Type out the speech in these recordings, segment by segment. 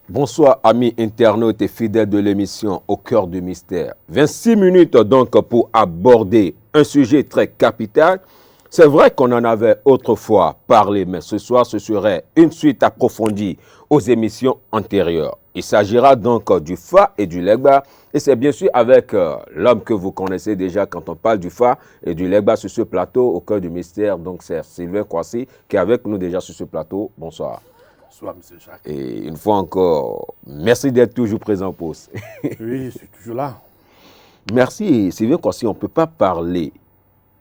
Bonsoir amis internautes et fidèles de l'émission Au cœur du mystère. 26 minutes donc pour aborder un sujet très capital. C'est vrai qu'on en avait autrefois parlé, mais ce soir ce serait une suite approfondie aux émissions antérieures. Il s'agira donc du Fa et du Legba. Et c'est bien sûr avec l'homme que vous connaissez déjà quand on parle du Fa et du Legba sur ce plateau Au cœur du mystère. Donc c'est Sylvain Kwasi qui est avec nous déjà sur ce plateau. Bonsoir. Bonsoir, M. Jacques. Et une fois encore, merci d'être toujours présent, Pause. Oui, je suis toujours là. Merci, Sylvain Kwasi. On ne peut pas parler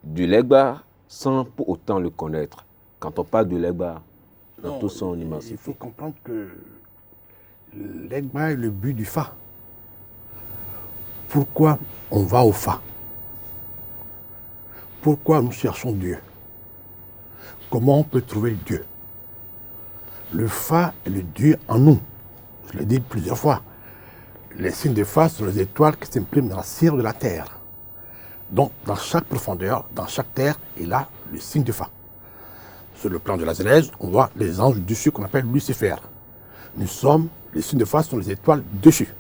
du Legba sans pour autant le connaître. Quand on parle du Legba, dans tout son immensité. Il faut comprendre que l'Egba est le but du Fa. Pourquoi on va au Fa? Pourquoi nous cherchons Dieu? Comment on peut trouver Dieu? Le Fa est le Dieu en nous. Je l'ai dit plusieurs fois. Les signes de Fa sont les étoiles qui s'impriment dans la cire de la terre. Donc, dans chaque profondeur, dans chaque terre, il a le signe de Fa. Sur le plan de la Genèse, on voit les anges dessus qu'on appelle Lucifer. Nous sommes, les signes de Fa sont les étoiles dessus,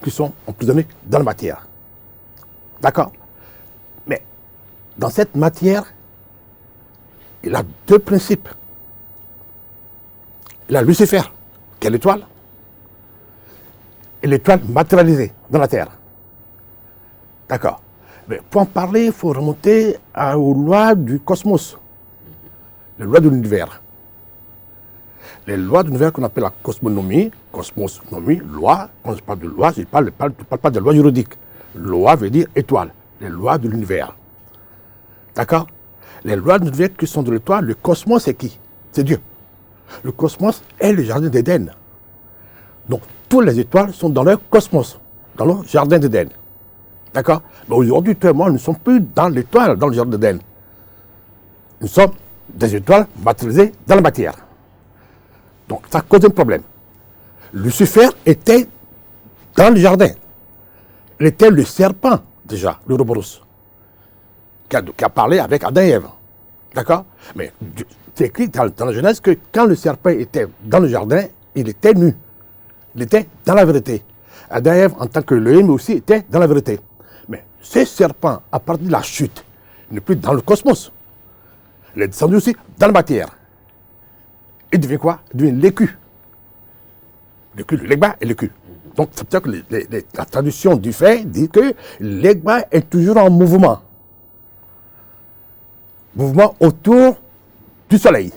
qui sont emprisonnées dans la matière. D'accord? Mais, dans cette matière, il a deux principes. Il a Lucifer, qui est l'étoile, et l'étoile matérialisée dans la terre. D'accord. Mais pour en parler, il faut remonter aux lois du cosmos, les lois de l'univers. Les lois de l'univers qu'on appelle la cosmonomie, cosmosnomie, loi. Quand je parle de loi, je ne parle pas de loi juridique. Loi veut dire étoile, les lois de l'univers. D'accord. Les lois de l'univers qui sont de l'étoile, le cosmos, c'est qui? C'est Dieu. Le cosmos est le jardin d'Éden. Donc, toutes les étoiles sont dans leur cosmos, dans leur jardin d'Éden. D'accord? Mais aujourd'hui, toi et moi, nous ne sommes plus dans l'étoile, dans le jardin d'Éden. Nous sommes des étoiles matérialisées dans la matière. Donc, ça cause un problème. Lucifer était dans le jardin. Il était le serpent, déjà, le Ouroboros, qui a parlé avec Adam et Ève. D'accord? Mais c'est écrit dans la Genèse que quand le serpent était dans le jardin, il était nu. Il était dans la vérité. Adam et Ève, en tant que Elohim aussi, étaient dans la vérité. Mais ce serpent, à partir de la chute, n'est plus dans le cosmos. Il est descendu aussi dans la matière. Il devient quoi? Il devient l'écu. L'écu, le Legba et l'écu. Donc, c'est pour ça que la traduction du fait dit que l'Egba est toujours en mouvement. Mouvement autour du soleil,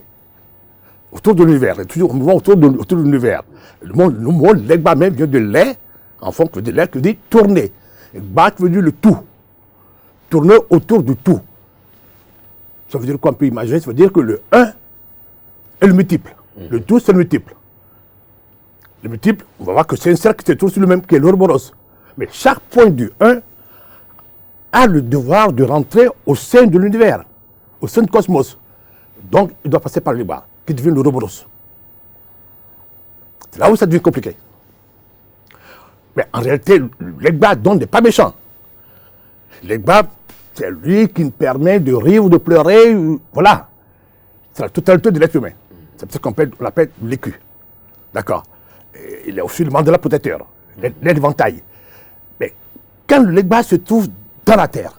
autour de l'univers. Il est toujours en mouvement autour de l'univers. Le mot Legba même vient de lait, en fonction de lait qui dit tourner. Legba veut dire le tout. Tourner autour du tout. Ça veut dire qu'on peut imaginer, ça veut dire que le 1 est le multiple. Le tout, c'est le multiple. Le multiple, on va voir que c'est un cercle qui se trouve sur le même, qui est l'Ouroboros. Mais chaque point du 1 a le devoir de rentrer au sein de l'univers, au sein du cosmos. Donc, il doit passer par le bas, qui devient l'Ouroboros. C'est là où ça devient compliqué. Mais en réalité, l'Egba n'est pas méchant. L'Egba, c'est lui qui nous permet de rire ou de pleurer. Voilà. C'est la totalité de l'être humain. C'est pour ça qu'on l'appelle l'écu. D'accord. Il est aussi le mandala protecteur, l'éventail. Mais quand l'Egba se trouve dans la terre,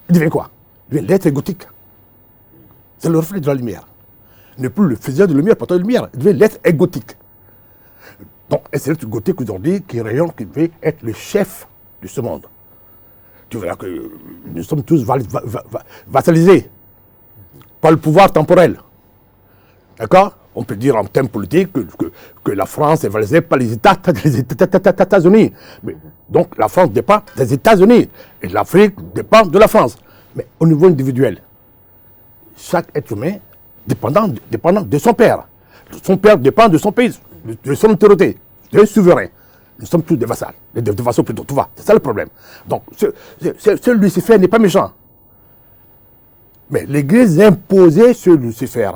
il devient quoi? Il devient l'être égotique. C'est le reflet de la lumière. Il n'est plus le faiseur de lumière, porteur de lumière. Il devient l'être égotique. Donc, c'est l'être égotique aujourd'hui qui rayonne, qui veut être le chef de ce monde. Tu verras que nous sommes tous vassalisés par le pouvoir temporel. D'accord? On peut dire en termes politiques que la France est vassalisée par les États-Unis. Donc, la France dépend des États-Unis et l'Afrique dépend de la France. Mais au niveau individuel, chaque être humain dépendant de son père. Son père dépend de son pays, de son autorité, d'un souverain. Nous sommes tous des vassals, des vassaux plutôt, tu vois. C'est ça le problème. Donc, ce Lucifer n'est pas méchant. Mais l'Église imposait ce Lucifer.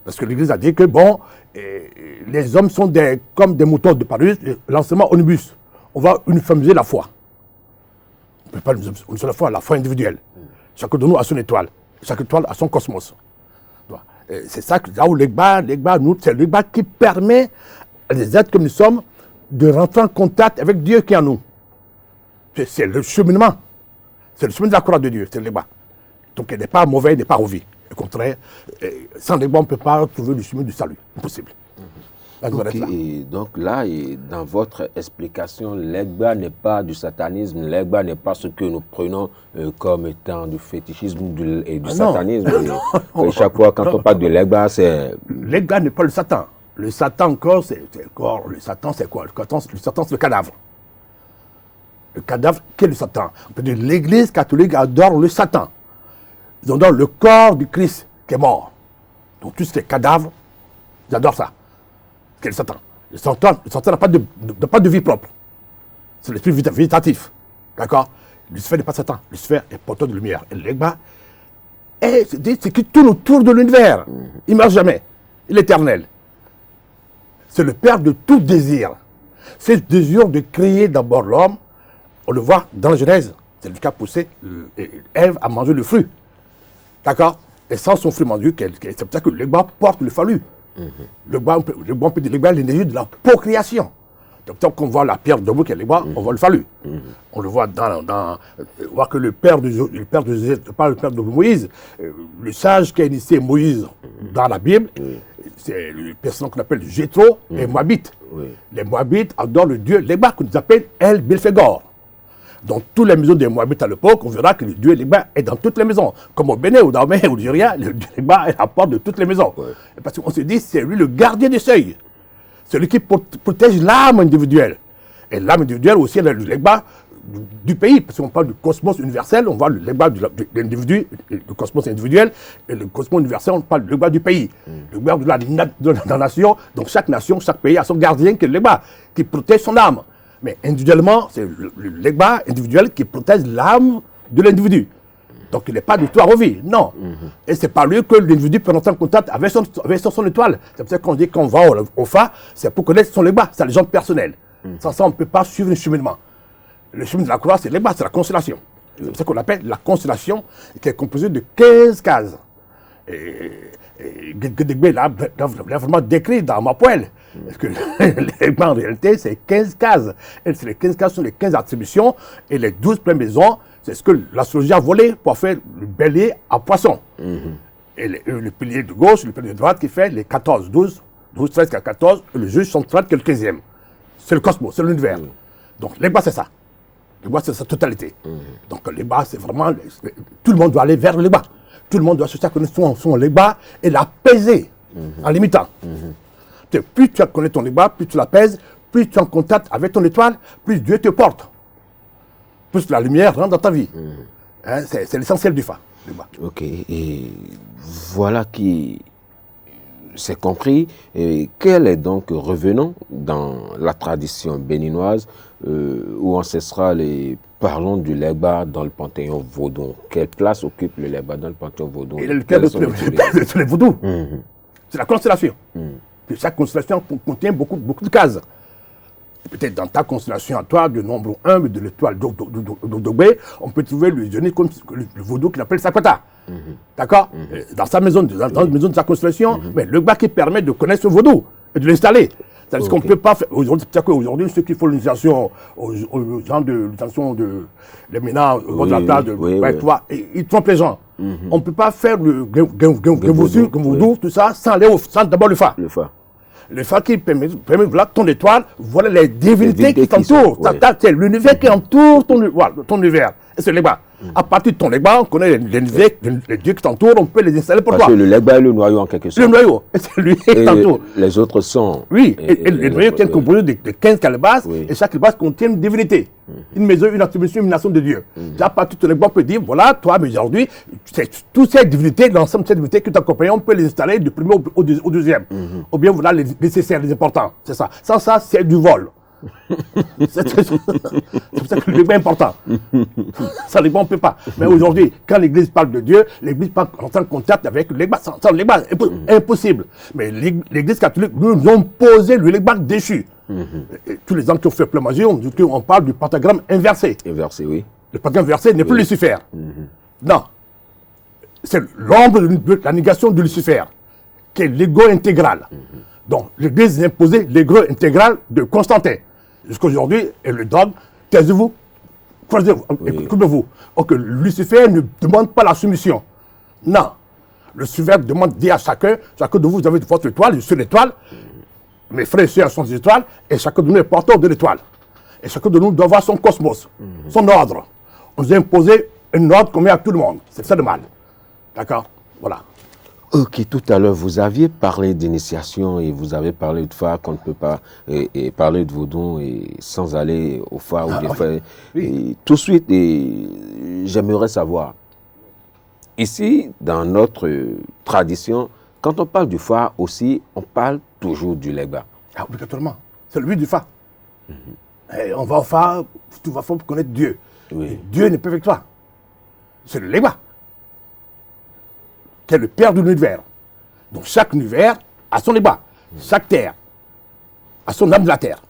Parce que l'Église a dit que, bon, les hommes sont comme des moutons de Paris, l'enseignement omnibus. On va uniformiser la foi. On ne peut pas uniformiser la foi individuelle. Chacun de nous a son étoile. Chaque étoile a son cosmos. C'est ça que là où l'Egba, c'est l'Egba qui permet à des êtres comme nous sommes de rentrer en contact avec Dieu qui est en nous. C'est le cheminement. C'est le chemin de la croix de Dieu, c'est l'Egba. Donc il n'est pas mauvais, il n'est pas mauvais. Au contraire, sans l'Egba, on ne peut pas trouver le chemin du salut. Impossible. Et donc là, dans votre explication, l'Egba n'est pas du satanisme, l'Egba n'est pas ce que nous prenons comme étant du fétichisme et du satanisme. Et chaque fois, quand on parle de l'Egba, c'est... L'Egba n'est pas le Satan. Le Satan encore, le Satan, c'est quoi? Le Satan, c'est le cadavre. Le cadavre, qu'est le Satan? On peut dire l'Église catholique adore le Satan. Ils adorent le corps du Christ qui est mort. Donc tous ces cadavres, ils adorent ça. Qu'est le Satan? Le Satan n'a pas de vie propre. C'est l'esprit végétatif. D'accord? Lucifer n'est pas Satan. Lucifer est porteur de lumière. Et l'Egba, c'est qui tourne autour de l'univers. Il ne meurt jamais. Il est éternel. C'est le père de tout désir. C'est le désir de créer d'abord l'homme. On le voit dans la Genèse. C'est lui qui a poussé Ève à manger le fruit. D'accord? Et sans son fruit mangé, c'est pour ça que l'Egba porte le fallu. L'Egba, on peut dire l'Egba est l'énergie de la procréation. Donc, tant qu'on voit la pierre debout qui est l'Egba, on voit le fallu. On le voit on voit que le père de Moïse, le sage qui a initié Moïse dans la Bible, c'est le personnage qu'on appelle Jéthro et Moabite. Les Moabites adorent le dieu l'Egba, qu'on appelle El Belphégor. Dans toutes les maisons des Moabites à l'époque, on verra que le dieu l'Egba est dans toutes les maisons. Comme au Bénin, au Dahomey, au Nigeria, le dieu l'Egba est à la porte de toutes les maisons. Parce qu'on se dit, c'est lui le gardien des seuils. C'est lui qui protège l'âme individuelle. Et l'âme individuelle aussi, elle est l'Egba du pays. Parce qu'on parle du cosmos universel, on voit l'Egba de l'individu, le cosmos individuel, et le cosmos universel, on parle de l'Egba du pays. L'Egba de la nation. Donc chaque nation, chaque pays a son gardien qui est l'Egba, qui protège son âme. Mais individuellement, c'est l'Egba individuel qui protège l'âme de l'individu. Donc il n'est pas du tout à revivre, non. Et c'est par lui que l'individu peut rentrer en contact avec son étoile. C'est pour ça qu'on dit qu'on va au Fa, c'est pour connaître son Egba, c'est la légende personnelle. Sans ça, on ne peut pas suivre le cheminement. Le chemin de la croix, c'est l'Egba, c'est la constellation. C'est pour ça qu'on l'appelle la constellation, qui est composée de 15 cases. Et Guédégbé l'a vraiment décrit dans ma poêle. Parce que l'Egba, en réalité, c'est 15 cases. Et les 15 cases sont les 15 attributions, et les 12 premières maisons, c'est ce que l'astrologie a volé pour faire le bélier à poisson. Et le pilier de gauche, le pilier de droite qui fait les 14, 12, 13, 14, et le juge central qui est le 15e. C'est le cosmos, c'est l'univers. Donc l'Egba, c'est ça. L'Egba, c'est sa totalité. Donc l'Egba, c'est vraiment... Tout le monde doit aller vers l'Egba. Tout le monde doit chercher à connaître son Egba et l'apaiser en l'imitant. Plus tu connais ton Egba, plus tu l'apaises, plus tu es en contact avec ton étoile, plus Dieu te porte. Plus la lumière rentre dans ta vie. C'est l'essentiel du Fa. Ok, et voilà qui c'est compris. Et quel est donc, revenons dans la tradition béninoise, où ancestrale, et parlons du l'Egba dans le panthéon vaudou. Quelle place occupe le l'Egba dans le panthéon vaudou? Il est le père de tous les vaudous. C'est la constellation. Puis chaque constellation contient beaucoup de cases. Peut-être dans ta constellation à toi, de nombre 1 de l'étoile d'Ogbe, on peut trouver le vaudou qu'il appelle Sakwata. D'accord? Dans sa maison, dans la maison de sa constellation, mais le Egba qui permet de connaître ce vaudou et de l'installer. C'est-à-dire qu'on ne peut pas faire. Aujourd'hui, ceux qui font l'initiation aux gens de l'initiation de l'éminent au bord de la plage, ils trompent les gens. On ne peut pas faire le vaudou, tout ça, sans d'abord le Fa. Le Fa qui permet voilà ton étoile, voilà les divinités qui t'entourent. C'est l'univers qui entoure ton univers. Et c'est l'Egba. À partir de ton Egba, on connaît les dieux qui t'entourent, on peut les installer pour toi. Parce que le l'Egba est le noyau en quelque sorte. Le noyau, c'est lui qui t'entoure. Les autres sont... Oui, et le noyau qui est composé de 15 calebasses, et chaque calebasse contient une divinité. Une maison, une attribution, une nation de Dieu. À partir de ton Egba, on peut dire, voilà, toi, mais aujourd'hui, toutes ces divinités, l'ensemble de ces divinités qui t'accompagnent, on peut les installer du premier au deuxième. Ou bien, voilà les nécessaires, les importants. C'est ça. Sans ça, c'est du vol. C'est pour ça que le débat est important. Sans l'église, on ne peut pas. Mais aujourd'hui, quand l'église parle de Dieu, l'église parle en contact avec le légat. Sans le légat, impossible. Mais l'église catholique nous ont posé le légat déchu. Et tous les gens qui ont fait plémagie, on parle du pentagramme inversé. Inversé, oui. Le pentagramme inversé n'est plus Lucifer. Non. C'est l'ombre de la négation de Lucifer, qui est l'ego intégral. Donc, l'Église a imposé l'ego intégral de Constantin. Jusqu'à aujourd'hui, et le dogme, taisez-vous, croisez-vous, écoutez-vous. Que Lucifer ne demande pas la soumission. Non. Lucifer demande, dit à chacun de vous, vous avez votre étoile, je suis l'étoile, mes frères et sœurs sont des étoiles, et chacun de nous est porteur de l'étoile. Et chacun de nous doit avoir son cosmos, son ordre. On nous a imposé un ordre qu'on met à tout le monde. C'est ça le mal. D'accord? Voilà. Ok, tout à l'heure, vous aviez parlé d'initiation et vous avez parlé de phare qu'on ne peut pas et parler de vos dons et sans aller au phare ou des frères. Oui. Tout de suite, j'aimerais savoir, ici, dans notre tradition, quand on parle du phare aussi, on parle toujours du légat. Ah, obligatoirement. C'est le but du phare. Et on va au phare, tu vas pour connaître Dieu. Oui. Dieu n'est pas avec toi. C'est le légat, qui est le père de l'univers. Donc chaque univers a son légat. Chaque terre a son âme de la terre.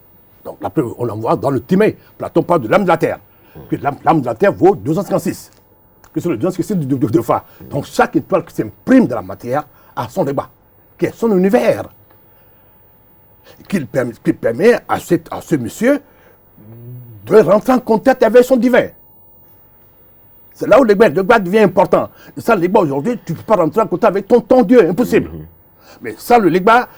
Donc la preuve, on l'envoie dans le Timée. Platon parle de l'âme de la terre. L'âme de la terre vaut 256. Que c'est le 256 de phare. Donc chaque étoile qui s'imprime dans la matière a son légat, qui est son univers. Qui permet à ce monsieur de rentrer en contact avec son divin. C'est là où le légat devient important. Et sans le légat aujourd'hui, tu ne peux pas rentrer en contact avec ton Dieu, impossible. Mais sans le légat,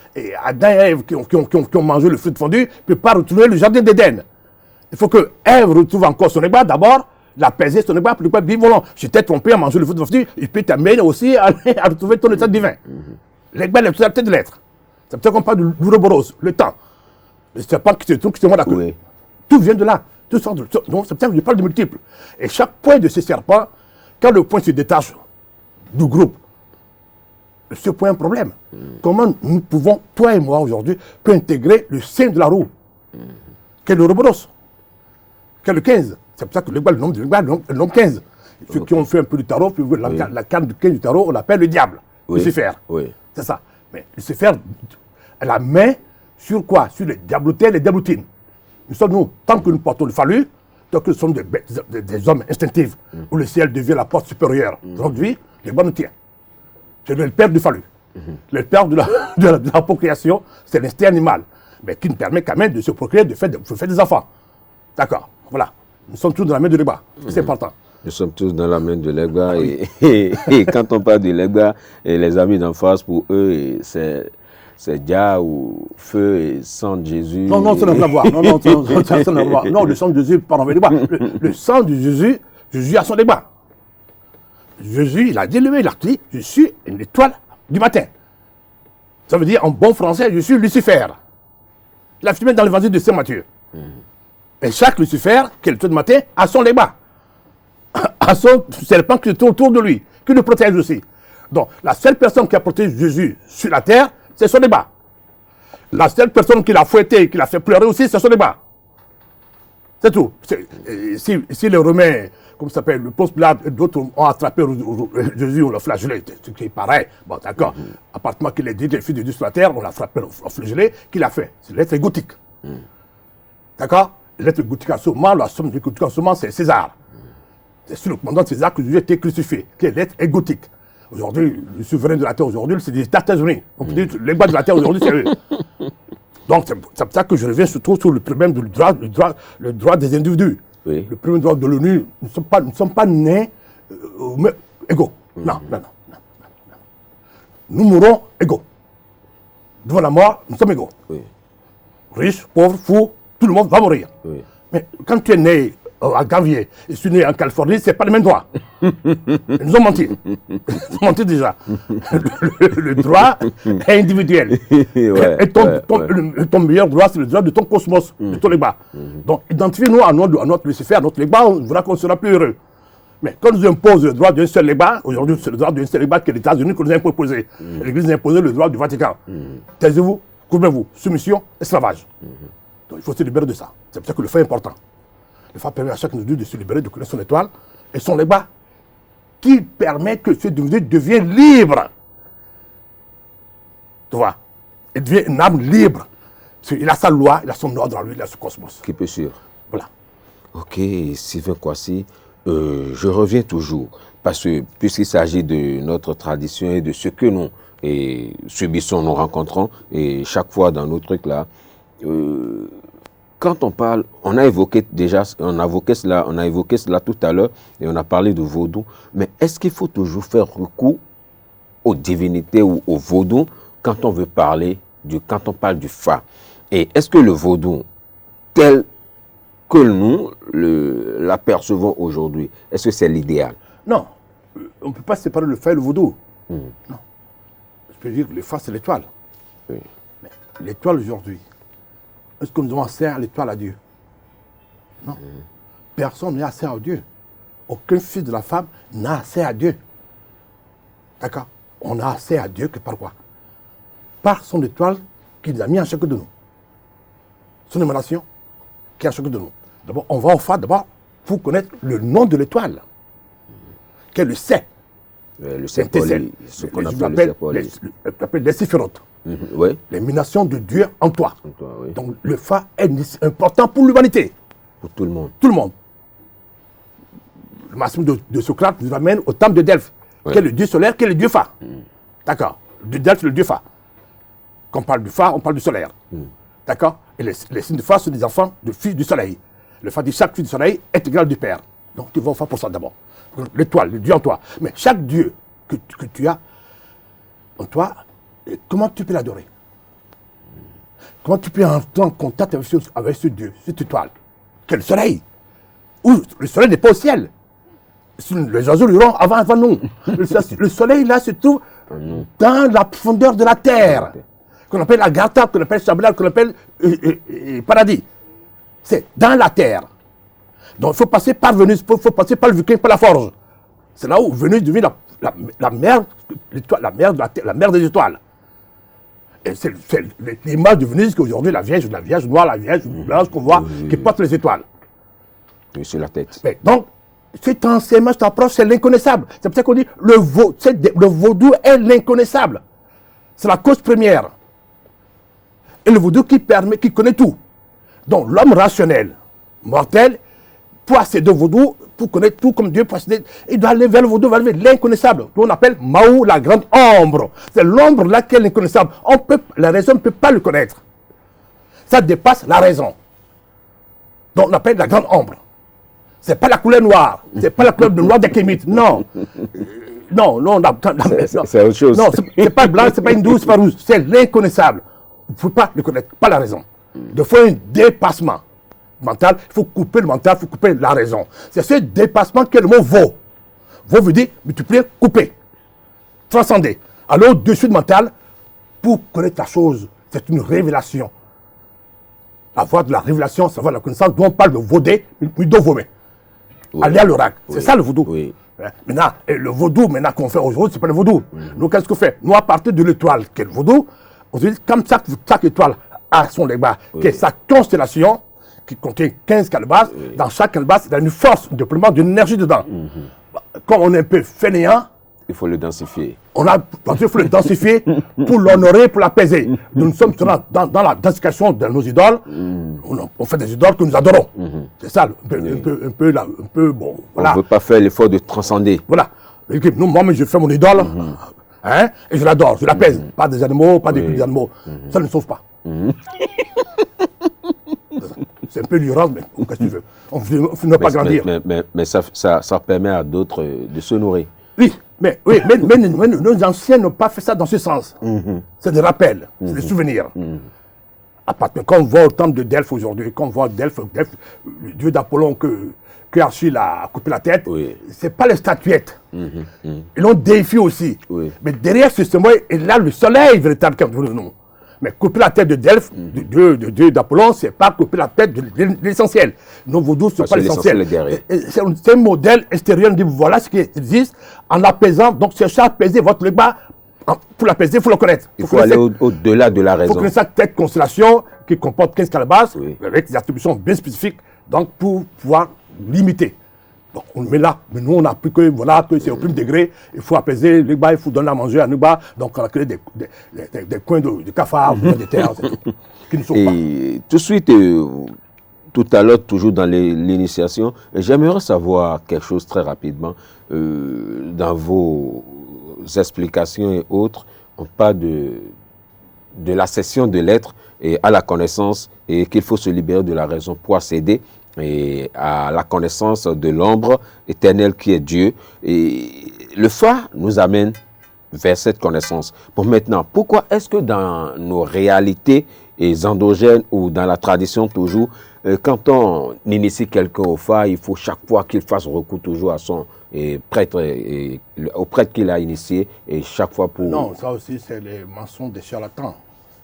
Adam et Ève qui ont mangé le fruit fondu ne peuvent pas retrouver le jardin d'Éden. Il faut que Ève retrouve encore son légat d'abord, l'apaiser son légat, pour le dire voilà, je t'ai trompé à manger le fruit fondu, il peut t'amener aussi à retrouver ton état divin. Le légat est la tête de l'être. C'est pour ça qu'on parle de l'ouroboros, le temps. Le serpent qui se trouve, qui se mord la queue. Tout vient de là. Donc, c'est pour ça que je parle de multiples. Et chaque point de ces serpents, quand le point se détache du groupe, ce point est un problème. Comment nous pouvons, toi et moi aujourd'hui, peut intégrer le sein de la roue, qui est le Ouroboros, qui est le 15. C'est pour ça que le nombre 15. Ceux qui ont fait un peu du tarot, puis la carte du 15 du tarot, on l'appelle le diable, Lucifer. C'est ça. Mais Lucifer, la main sur quoi? Sur les diablotins et les diablotines. Nous sommes, nous, tant que nous portons le phallu, tant que nous sommes des hommes instinctifs, où le ciel devient la porte supérieure. Aujourd'hui, les bons nous tiennent. C'est le père du phallu. Le père de la procréation, c'est l'instinct animal, mais qui nous permet quand même de se procréer, de faire des enfants. D'accord, voilà. Nous sommes tous dans la main de l'ébat. C'est important. Nous sommes tous dans la main de l'ébat. Et quand on parle de l'ébat, les amis d'en face, pour eux, c'est Dia ou feu et sang de Jésus. Non, ça n'a rien à voir. Non, ça n'a rien à voir. Non, le sang de Jésus part envers les bas. Le sang de Jésus a son débat. Jésus, il a dit lui, il a dit, je suis une étoile du matin. Ça veut dire, en bon français, je suis Lucifer. Il a filmé dans l'évangile de Saint Matthieu. Et chaque Lucifer, qui est l'étoile du matin, a son débat. A son serpent qui se tourne autour de lui, qui le protège aussi. Donc, la seule personne qui a protégé Jésus sur la terre, c'est son débat. La seule personne qui l'a fouetté, qui l'a fait pleurer aussi, c'est son débat. C'est tout. Si les Romains, comme ça s'appelle, le Ponce Pilate et d'autres ont attrapé Jésus, on l'a flagellé, ce qui est pareil. Bon, d'accord. À partir du moment qu'il est dit, le fils de Dieu sur la terre, on l'a frappé, on l'a flagellé, qu'il a fait. C'est l'être gothique. D'accord? L'être gothique en ce moment, la somme du gothique en ce moment, c'est César. C'est sur le commandant de César que Jésus a été crucifié, qui est l'être gothique. Aujourd'hui, le souverain de la terre aujourd'hui, c'est les États-Unis. On peut dire les gars de la terre aujourd'hui, c'est eux. Donc, c'est pour ça que je reviens surtout sur le problème du droit des individus. Le premier droit de l'ONU, nous ne sommes pas nés égaux. Non. Nous mourrons égaux. Devant la mort, nous sommes égaux. Riches, pauvres, fous, tout le monde va mourir. Mais quand tu es né à Ganvier, et je suis né en Californie, ce n'est pas le même droit. Ils nous ont menti. Ils ont menti déjà. Le droit est individuel. Et ton meilleur droit, c'est le droit de ton cosmos, de ton légat. Donc, identifiez-nous à notre Lucifer, à notre légat, on verra qu'on sera plus heureux. Mais quand on nous impose le droit d'un seul légat, aujourd'hui, c'est le droit d'un seul légat que les États-Unis nous a imposé. L'Église a imposé le droit du Vatican. Taisez-vous, couvrez-vous, soumission, esclavage. Donc il faut se libérer de ça. C'est pour ça que le fa est important. Le fa permet à chaque individu de se libérer, de connaître son étoile et son legba, qui permet que ce individu devienne libre. Tu vois? Il devient une âme libre. Il a sa loi, il a son ordre en lui, il a ce cosmos. Qui peut suivre. Voilà. Ok, Sylvain Kouassi, je reviens toujours, parce que puisqu'il s'agit de notre tradition et de ce que nous subissons, nous rencontrons, et chaque fois dans nos trucs là, quand on parle, on a évoqué cela tout à l'heure, et on a parlé de vaudou, mais est-ce qu'il faut toujours faire recours aux divinités ou au vaudou quand on veut parler quand on parle du Fa? Et est-ce que le vaudou, tel que nous l'apercevons aujourd'hui, est-ce que c'est l'idéal? Non, on ne peut pas séparer le Fa et le vaudou. Non. Je peux dire que le Fa, c'est l'étoile. Oui. Mais l'étoile aujourd'hui, est-ce que nous avons accès à l'étoile à Dieu? Non. Personne n'a accès à Dieu. Aucun fils de la femme n'a accès à Dieu. D'accord? On n'a accès à Dieu que par quoi? Par son étoile qu'il a mis en chacun de nous. Son émanation qui est en chacun de nous. D'abord, on va au Fa d'abord pour connaître le nom de l'étoile. Qu'elle le sait. Le Sepoli, ce qu'on appelle le Sepoli. Les séphirotes. Oui. L'émanation de Dieu en toi. En toi, oui. Donc le Fa est important pour l'humanité. Pour tout le monde. Tout le monde. Le maximum de Socrate nous amène au temple de Delphes, qui est le dieu solaire, qui est le dieu Fa. D'accord. De Delphes, le dieu Fa. Quand on parle du Fa, on parle du solaire. D'accord. Et les signes de Fa sont des enfants de fils du soleil. Le Fa dit chaque fils du soleil est égal du Père. Donc tu vas au Fa pour ça d'abord. L'étoile, le Dieu en toi. Mais chaque Dieu que tu as en toi, comment tu peux l'adorer? Comment tu peux entrer en contact avec ce Dieu, cette étoile? Quel soleil? Où le soleil n'est pas au ciel. Les oiseaux l'iront avant nous. Le soleil là se trouve dans la profondeur de la terre. Qu'on appelle Agartha, qu'on appelle Chabla, qu'on appelle Paradis. C'est dans la terre. Donc il faut passer par Vénus, il faut passer par le Viking, par la forge. C'est là où Vénus devient la mère, la mère des étoiles. Et c'est l'image de Vénus qu'aujourd'hui la Vierge noire, la Vierge blanche qu'on voit, qui porte les étoiles. Oui, sur la tête. Mais donc, cet enseignement, cette approche, c'est l'inconnaissable. C'est pour ça qu'on dit le vaudou est l'inconnaissable. C'est la cause première. Et le vaudou qui connaît tout. Donc l'homme rationnel, mortel, pour accéder au vaudou, pour connaître tout comme Dieu, pour accéder, il doit aller vers le vaudou, vers l'inconnaissable. On appelle Mahou la grande ombre. C'est l'ombre là qui est l'inconnaissable. La raison ne peut pas le connaître. Ça dépasse la raison. Donc on appelle la grande ombre. C'est pas la couleur noire. C'est pas la couleur de noir des Kémites. Non. Non. C'est autre chose. Non, c'est pas blanc, c'est pas hindou, c'est pas rouge. C'est l'inconnaissable. Il ne faut pas le connaître, pas la raison. Il faut un dépassement mental. Il faut couper le mental, il faut couper la raison. C'est ce dépassement que le mot vaut. Vaut veut dire multiplier, couper, transcender. Alors au-dessus du mental, pour connaître la chose, c'est une révélation. La voie de la révélation, c'est la voie de la connaissance, dont on parle de vaudé, puis de vomé. Aller à l'oracle. C'est ça le vaudou. Oui. Maintenant, le vaudou qu'on fait aujourd'hui, ce n'est pas le vaudou. Nous, qu'est-ce qu'on fait? Nous, à partir de l'étoile, qui est le vaudou, on se dit, comme chaque étoile a son legba, qui est sa constellation, qui contient 15 calebasses, dans chaque calebasse, il y a une force de déploiement d'une énergie dedans. Comme on est un peu fainéant, il faut le densifier. Il faut le densifier pour l'honorer, pour l'apaiser. Nous sommes dans la densification de nos idoles. On fait des idoles que nous adorons. C'est ça, un peu bon. Voilà. On ne veut pas faire l'effort de transcender. Voilà. Moi, je fais mon idole, et je l'adore, je l'apaise. Pas des animaux, pas des animaux. Ça ne sauve pas. C'est un peu l'ignorance, mais qu'est-ce que tu veux? On ne finit pas grandir. Mais ça permet à d'autres de se nourrir. Oui, mais nos anciens n'ont pas fait ça dans ce sens. C'est des rappels, c'est des souvenirs. Quand on voit au temple de Delphes aujourd'hui, quand on voit Delphes, le dieu d'Apollon que Achille a coupé la tête, ce n'est pas les statuettes. Ils l'ont défié aussi. Mais derrière ce symbole, il y a le soleil véritable qui est devenu nous. Mais couper la tête de Delphes, de dieu d'Apollon, ce n'est pas couper la tête de l'essentiel. Nos vaudous, ce n'est pas l'essentiel. C'est un modèle extérieur. On dit voilà ce qui existe en apaisant. Donc, cherchez à apaiser votre legba Pour l'apaiser, il faut le connaître. Il faut aller au-delà de la Il faut raison. connaître cette constellation qui comporte 15 calebasses, Oui. avec des attributions bien spécifiques, donc pour pouvoir limiter. Donc on le met là, mais nous on n'a plus que, voilà, que c'est au premier degré, il faut apaiser les bas, il faut donner à manger à nous bas, donc on a créé des coins de cafards, des terres, qui ne sont pas. Et tout de suite, tout à l'heure, toujours dans l'initiation, j'aimerais savoir quelque chose très rapidement. Dans vos explications et autres, on parle de la cession de l'être et à la connaissance, et qu'il faut se libérer de la raison pour accéder et à la connaissance de l'ombre éternelle qui est Dieu. Et le phare nous amène vers cette connaissance. Pour maintenant, pourquoi est-ce que dans nos réalités endogènes ou dans la tradition toujours, quand on initie quelqu'un au phare, il faut chaque fois qu'il fasse recours toujours à son prêtre, au prêtre qu'il a initié, et chaque fois pour... Non, ça aussi c'est les mensonges des charlatans.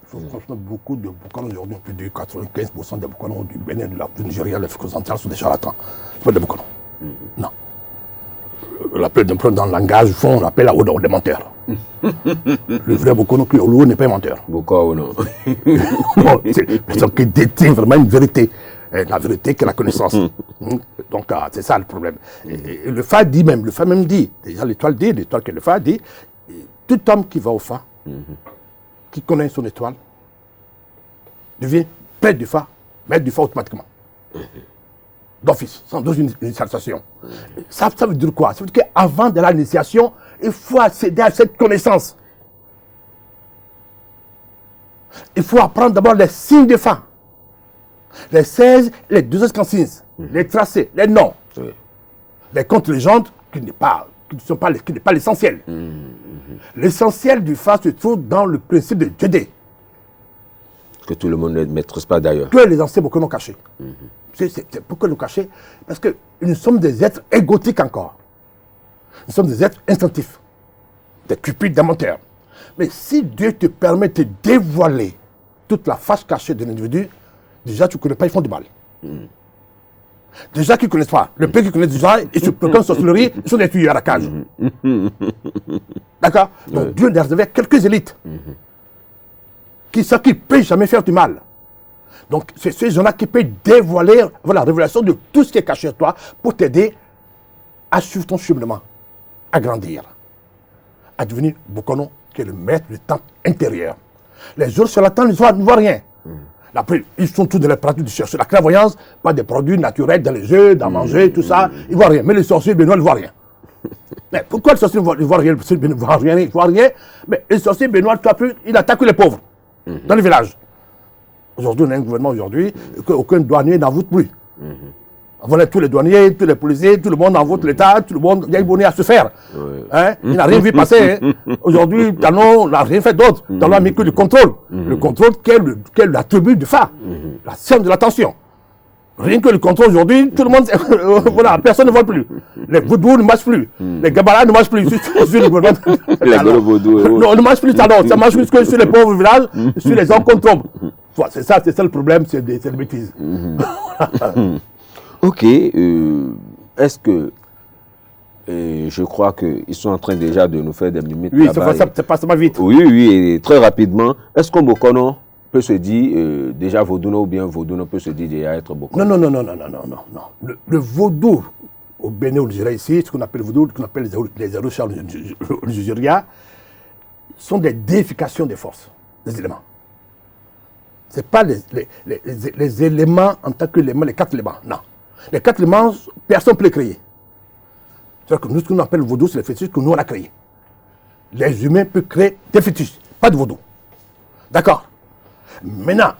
Il faut franchement beaucoup de Boukono aujourd'hui, plus de 95% des Boukono du Bénin, du Nigeria, l'Afrique centrale sont des charlatans. Ce pas des Boukono. Non. L'appel dans le langage, on appelle des menteurs. Le vrai Boukono qui n'est pas un menteur. Pourquoi non? Non, c'est une personne qui détient vraiment une vérité. La vérité qui est la connaissance. Donc c'est ça le problème. Et le phare dit même, déjà l'étoile que le phare dit, tout homme qui va au phare, qui connaît son étoile, devient prêtre du phare, maître du phare automatiquement. D'office, sans une initiation. Ça veut dire quoi? Ça veut dire qu'avant de l'initiation, il faut accéder à cette connaissance. Il faut apprendre d'abord les signes de phare. Les 16, les 12 signes, les tracés, les noms, les contes légendes qui n'est pas l'essentiel. L'essentiel du phare se trouve dans le principe de Djedé. Que tout le monde ne maîtrise pas d'ailleurs. Que les anciens beaucoup l'ont caché. C'est pourquoi nous cacher? Parce que nous sommes des êtres égotiques encore. Nous sommes des êtres instinctifs, des cupides, des menteurs. Mais si Dieu te permet de dévoiler toute la face cachée de l'individu, déjà tu ne connais pas, ils font du mal. Déjà qu'ils ne connaissent pas. Le peu qu'ils connaissent déjà, ils se prennent en sorcellerie, ils sont des tuyaux à la cage. D'accord? Donc Dieu les réservé quelques élites qui ne peuvent jamais faire du mal. Donc c'est ces gens-là qui peuvent dévoiler la révélation de tout ce qui est caché à toi pour t'aider à suivre ton cheminement, à grandir, à devenir Boukono, qui est le maître du temple intérieur. Les autres charlatans ne voient rien. Après, ils sont tous dans les pratiques de chercher la clairvoyance, pas des produits naturels dans les œufs, dans manger, tout ça. Ils ne voient rien. Mais les sorciers béninois ne voient rien. Mais pourquoi les sorciers ne voient rien? Ils ne voient rien. Mais les sorciers béninois, ils attaquent les pauvres dans les villages. Aujourd'hui, on a un gouvernement aujourd'hui qu'aucun douanier n'en vote plus. Voilà, tous les douaniers, tous les policiers, tout le monde en vote l'État, tout le monde, il y a une bonne à se faire. Hein? Il n'a rien vu passer. Hein? Aujourd'hui, Talon n'a rien fait d'autre. Talon a mis que le contrôle. Le contrôle, quel l'attribut du phare. La science de l'attention. Rien que le contrôle aujourd'hui, tout le monde, voilà, personne ne voit plus. Les vaudous ne marchent plus. Les gabalas ne marchent plus. Sur le gouvernement. Les gros vaudous. Non, ne marche plus alors. Ça marche plus que sur les pauvres villages, sur les gens qu'on trompe. Voilà, c'est ça le problème, c'est des bêtises. Ok, est-ce que je crois qu'ils sont en train déjà de nous faire des limites. Oui, ça passe pas vite. Oui, et très rapidement. Est-ce qu'on Bokono peut se dire déjà Vodouno ou bien Vodouno peut se dire déjà être Bokono? Non. Le vaudou au Bénin, au Nigeria ici, ce qu'on appelle le vaudou, ce qu'on appelle les Arusha au Nigeria, sont des déifications des forces, des éléments. Ce n'est pas les éléments en tant que les 4 éléments, non. Les 4 éléments, personne ne peut les créer. C'est-à-dire que nous, ce qu'on appelle le vaudou, c'est les fétiches que nous, on a créés. Les humains peuvent créer des fétiches, pas de vaudou. D'accord? Maintenant,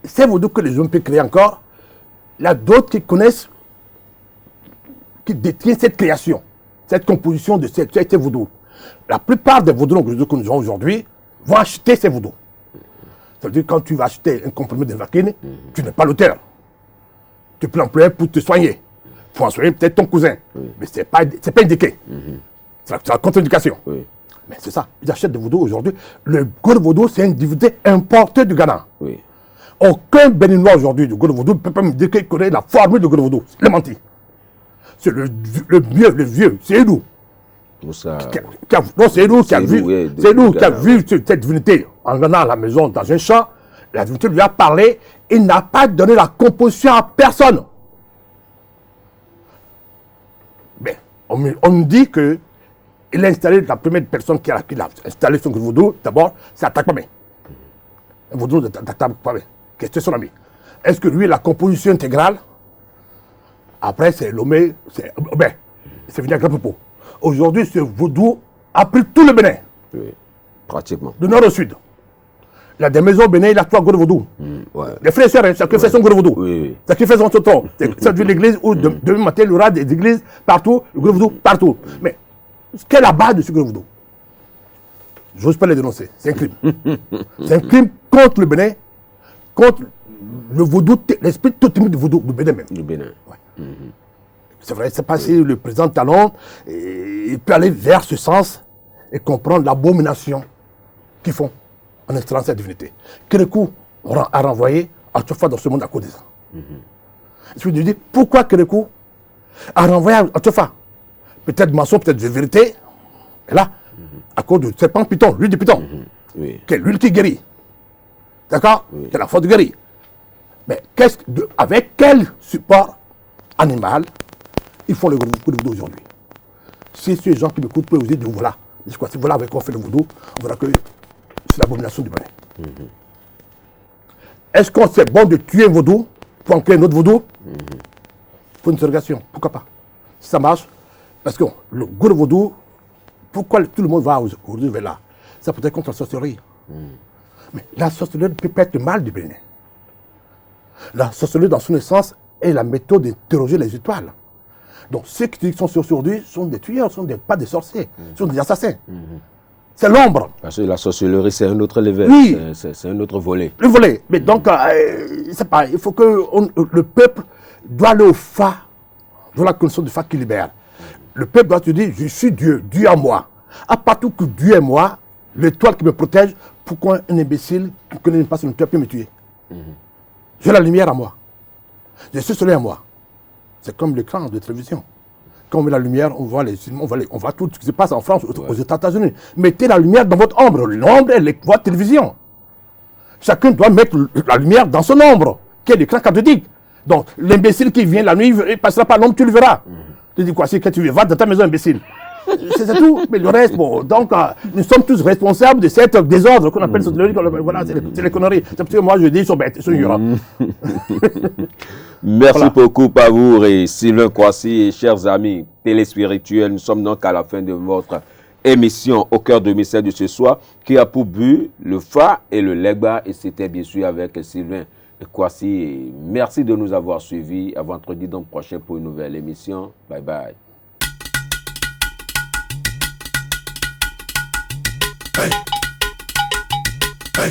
ces vaudous que les humains peuvent créer encore, il y a d'autres qui connaissent, qui détiennent cette création, cette composition de ces vaudous. La plupart des vaudous que nous avons aujourd'hui vont acheter ces vaudous. C'est-à-dire quand tu vas acheter un comprimé de vaccine, tu n'es pas l'auteur. Tu peux l'employer pour te soigner. Pour en soigner peut-être ton cousin. Mais ce n'est pas indiqué. C'est la contre-indication. Mais c'est ça. Ils achètent des vaudous aujourd'hui. Le gourd vaudou, c'est un individu importé du Ghana. Aucun béninois aujourd'hui du gourd vaudou ne peut pas me dire qu'il connaît la formule du gourd vaudou. Il a menti. C'est le vieux, c'est nous. Moussa. Non, c'est nous qui a vu, oui, c'est nous qui a Ghana, vu cette divinité en venant à la maison dans un champ. La divinité lui a parlé. Il n'a pas donné la composition à personne. Mais on me dit que il a installé la première personne qui a installé son vaudou. D'abord, c'est Atakpamé. Un vaudou d'Atakpamé, qui était son ami. Est-ce que lui, la composition intégrale? Après, c'est Lomé, c'est venu à grand propos. Aujourd'hui, ce vaudou a pris tout le Bénin. Oui, pratiquement. De nord au sud. Il a des maisons au Bénin, il a 3 gros vaudou. Ouais. Les frères et sœurs, chacun fait son gros vaudou. Oui. Chacun fait son tonton. C'est de l'église où demain matin, il y aura des églises partout, le gros vaudou partout. Mais quelle est la base de ce gros vaudou? J'ose pas les dénoncer. C'est un crime. C'est un crime contre le Bénin, contre le vaudou, l'esprit totémique du vaudou, du Bénin même. Du Bénin. Ouais. C'est vrai, c'est pas si le président Talon il peut aller vers ce sens et comprendre l'abomination qu'ils font en instaurant cette divinité. Kérékou a renvoyé à chaque fois dans ce monde à cause de ça. Je me dis, pourquoi Kérékou a renvoyé à chaque fois? Peut-être mensonge, peut-être de vérité. Et là, à cause du serpent python, l'huile de python, Oui. qui est l'huile qui guérit. D'accord? C'est la force de guérir. Mais avec quel support animal ils font le vaudou aujourd'hui? Si ces gens qui m'écoutent peuvent vous dire, voilà, voilà avec quoi on fait le vaudou, on verra que c'est l'abomination du Bénin. Est-ce qu'on c'est bon de tuer un vaudou pour en créer un autre vaudou? Pour une interrogation, pourquoi pas? Si ça marche, parce que le gros vaudou, pourquoi tout le monde va aujourd'hui vers là? Ça peut être contre la sorcellerie. Mais la sorcellerie peut pas être le mal du Bénin. La sorcellerie, dans son essence, est la méthode d'interroger les étoiles. Donc ceux qui sont aujourd'hui sont des tueurs, pas des sorciers, sont des assassins. C'est l'ombre. Parce que la sorcellerie, c'est un autre level. Oui. C'est un autre volet. Le volet. Mais donc, c'est pas. Il faut que le peuple doit aller au fa, de la connaissance du fa qui libère. Le peuple doit se dire, je suis Dieu, Dieu à moi. À partir que Dieu est moi, l'étoile qui me protège, pourquoi un imbécile qui ne connaît pas son toit peut me tuer? J'ai la lumière à moi. J'ai ce soleil à moi. C'est comme l'écran de télévision. Quand on met la lumière, on voit les films, on voit tout ce qui se passe en France, aux États-Unis. Mettez la lumière dans votre ombre. L'ombre est votre télévision. Chacun doit mettre la lumière dans son ombre, qui est l'écran cathodique. Donc, l'imbécile qui vient la nuit, il ne passera pas l'ombre, tu le verras. Tu dis quoi? C'est que tu vas dans ta maison, imbécile. C'est tout. Mais le reste, bon, donc, nous sommes tous responsables de cette désordre qu'on appelle sorcellerie. Voilà, c'est les conneries. C'est parce que moi, je dis, ils sont bêtes, ils sont ignorants. Merci beaucoup, Pavour et Sylvain Kouassi, et chers amis téléspirituels. Nous sommes donc à la fin de votre émission Au cœur du mystère de ce soir, qui a pour but le Fa et le Legba. Et c'était bien sûr avec Sylvain Kouassi. Et merci de nous avoir suivis. À vendredi donc prochain pour une nouvelle émission. Bye bye. Hey. Hey.